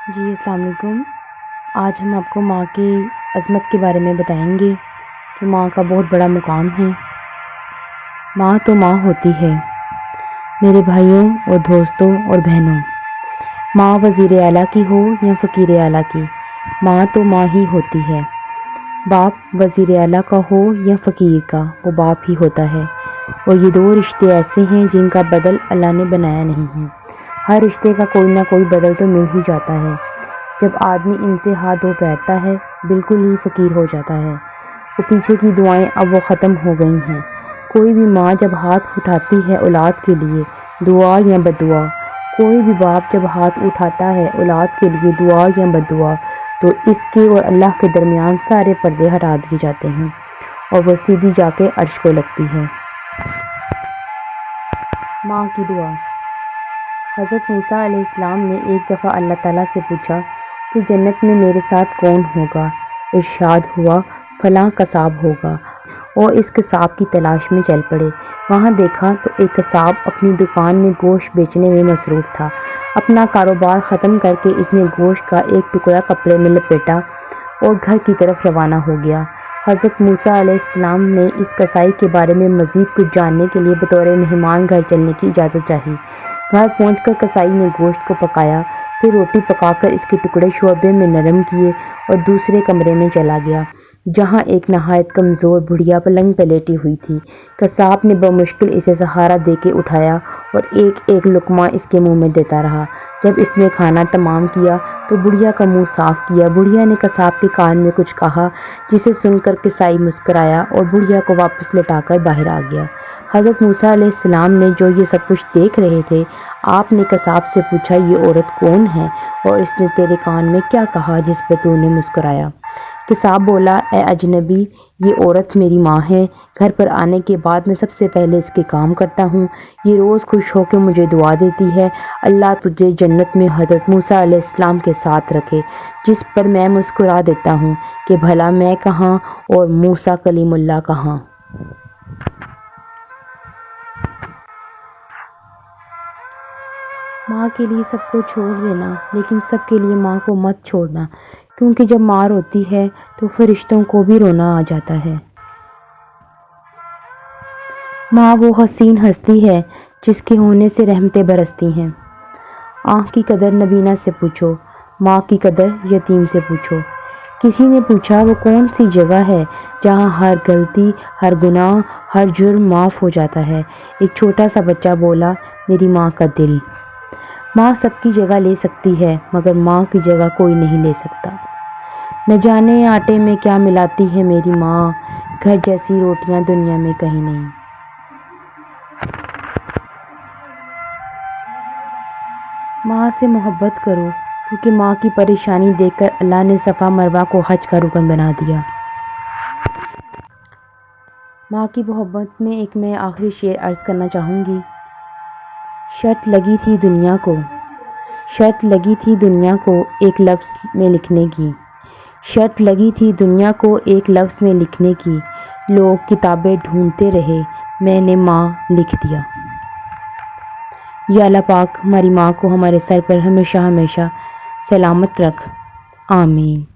جی السلام علیکم۔ آج ہم آپ کو ماں کی عظمت کے بارے میں بتائیں گے کہ ماں کا بہت بڑا مقام ہے۔ ماں تو ماں ہوتی ہے میرے بھائیوں اور دوستوں اور بہنوں، ماں وزیر اعلیٰ کی ہو یا فقیر اعلیٰ کی، ماں تو ماں ہی ہوتی ہے۔ باپ وزیر اعلیٰ کا ہو یا فقیر کا، وہ باپ ہی ہوتا ہے۔ اور یہ دو رشتے ایسے ہیں جن کا بدل اللہ نے بنایا نہیں ہے۔ ہر رشتے کا کوئی نہ کوئی بدل تو مل ہی جاتا ہے۔ جب آدمی ان سے ہاتھ دھو بیٹھتا ہے بالکل ہی فقیر ہو جاتا ہے۔ وہ پیچھے کی دعائیں اب وہ ختم ہو گئی ہیں۔ کوئی بھی ماں جب ہاتھ اٹھاتی ہے اولاد کے لیے دعا یا بدعا، کوئی بھی باپ جب ہاتھ اٹھاتا ہے اولاد کے لیے دعا یا بدعا، تو اس کے اور اللہ کے درمیان سارے پردے ہٹا دیے جاتے ہیں اور وہ سیدھی جا کے عرش کو لگتی ہے۔ ماں کی دعا۔ حضرت موسیٰ علیہ السلام نے ایک دفعہ اللہ تعالیٰ سے پوچھا کہ جنت میں میرے ساتھ کون ہوگا؟ ارشاد ہوا فلاں قصاب ہوگا، اور اس قصاب کی تلاش میں چل پڑے۔ وہاں دیکھا تو ایک قصاب اپنی دکان میں گوشت بیچنے میں مصروف تھا۔ اپنا کاروبار ختم کر کے اس نے گوشت کا ایک ٹکڑا کپڑے میں لپیٹا اور گھر کی طرف روانہ ہو گیا۔ حضرت موسیٰ علیہ السلام نے اس قصائی کے بارے میں مزید کچھ جاننے کے لیے بطور مہمان گھر چلنے کی اجازت چاہی۔ گھر پہنچ کر قصائی نے گوشت کو پکایا، پھر روٹی پکا کر اس کے ٹکڑے شوربے میں نرم کیے اور دوسرے کمرے میں چلا گیا جہاں ایک نہایت کمزور بڑھیا پلنگ پہ لیٹی ہوئی تھی۔ قصاب نے بمشکل اسے سہارا دے کے اٹھایا اور ایک ایک لقمہ اس کے منہ میں دیتا رہا۔ جب اس نے کھانا تمام کیا تو بڑھیا کا منہ صاف کیا۔ بڑھیا نے قصاب کے کان میں کچھ کہا جسے سن کر قصائی مسکرایا اور بڑھیا کو واپس لٹا کر باہر آ گیا۔ حضرت موسیٰ علیہ السلام نے جو یہ سب کچھ دیکھ رہے تھے، آپ نے قصاب سے پوچھا یہ عورت کون ہے اور اس نے تیرے کان میں کیا کہا جس پہ تو نے مسکرایا؟ قصاب بولا اے اجنبی، یہ عورت میری ماں ہے۔ گھر پر آنے کے بعد میں سب سے پہلے اس کے کام کرتا ہوں۔ یہ روز خوش ہو کے مجھے دعا دیتی ہے اللہ تجھے جنت میں حضرت موسیٰ علیہ السلام کے ساتھ رکھے، جس پر میں مسکرا دیتا ہوں کہ بھلا میں کہاں اور موسیٰ کلیم اللہ کہاں۔ ماں کے لیے سب کو چھوڑ دینا، لیکن سب کے لیے ماں کو مت چھوڑنا، کیونکہ جب ماں روتی ہے تو فرشتوں کو بھی رونا آ جاتا ہے۔ ماں وہ حسین ہستی ہے جس کے ہونے سے رحمتیں برستی ہیں۔ آنکھ کی قدر نبینا سے پوچھو، ماں کی قدر یتیم سے پوچھو۔ کسی نے پوچھا وہ کون سی جگہ ہے جہاں ہر غلطی، ہر گناہ، ہر جرم معاف ہو جاتا ہے؟ ایک چھوٹا سا بچہ بولا میری ماں کا دل۔ ماں سب کی جگہ لے سکتی ہے مگر ماں کی جگہ کوئی نہیں لے سکتا۔ نہ جانے آٹے میں کیا ملاتی ہے میری ماں، گھر جیسی روٹیاں دنیا میں کہیں نہیں۔ ماں سے محبت کرو، کیونکہ ماں کی پریشانی دیکھ کر اللہ نے صفا مروہ کو حج کا رکن بنا دیا۔ ماں کی محبت میں میں آخری شعر عرض کرنا چاہوں گی۔ شرط لگی تھی دنیا کو، شرط لگی تھی دنیا کو ایک لفظ میں لکھنے کی، شرط لگی تھی دنیا کو ایک لفظ میں لکھنے کی، لوگ کتابیں ڈھونڈتے رہے میں نے ماں لکھ دیا۔ یا اللہ پاک ہماری ماں کو ہمارے سر پر ہمیشہ ہمیشہ سلامت رکھ، آمین۔